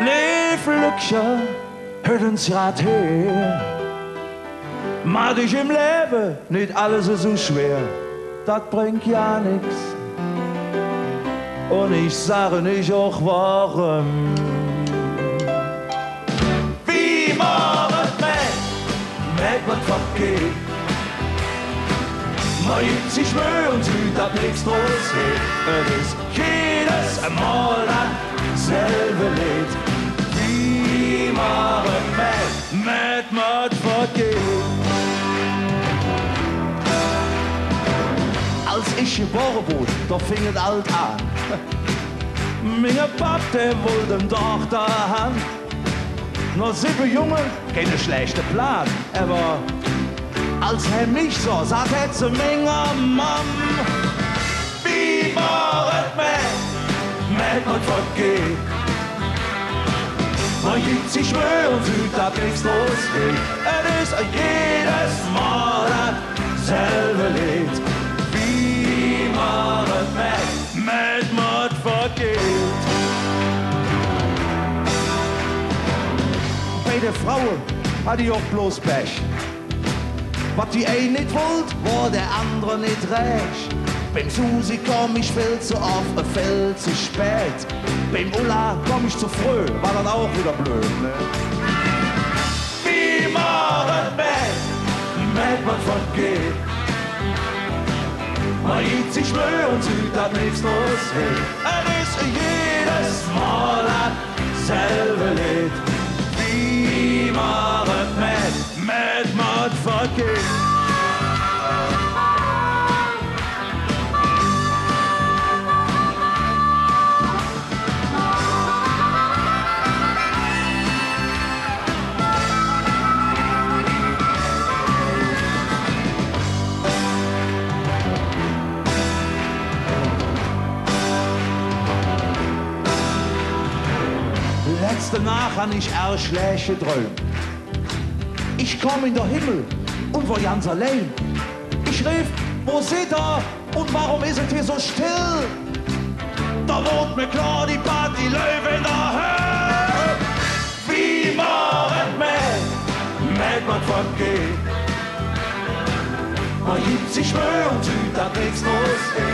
Leef Lückchen, hört uns grad her. Mach dich im Leben nicht alles so schwer, das bringt ja nix. Und ich sage nicht auch warum. Wie morgen merkt man vergeht. Man übt sich Mühe und tut das nichts draus geht. Es ist jedes Mal dasselbe Lied. Wie morgen merkt man vergeht. Als ich geboren wurde, da fing es alt an. Meine Pap, der wollte eine Tochter haben. Noch 7 Junge, keine schlechte Plan. Aber als er mich so sagt, er zu meiner Mom. Wie morgen merkt man vergeht. Man gibt sich Mühe und fühlt, dass nichts losgeht. Es ist jedes Mal dasselbe Lied. Wie morgen merkt man vergeht. Bei der Frau hat die auch bloß Pech. Was die eine nicht wollt, war der andere nicht recht. Beim Susi komm ich viel zu oft, viel zu spät. Beim Ulla komm ich zu früh, war dann auch wieder blöd, ne? Wie morgen merkt man vergeht. Man gibt sich Mühe und sieht, dass nichts losgeht. Es ist jedes Mal dasselbe Lied. Wie morgen merkt man vergeht. Letzte Nacht han ich schlecht geträumt. Ich komm in den Himmel und war ganz allein. Ich rief, wo seht ihr und warum ist es hier so still? Da wurde mir klar, die Party Löwe in der Höhe. Wie morgen merkt man vergeht. Man gibt sich Mühe und tut, dass nichts losgeht.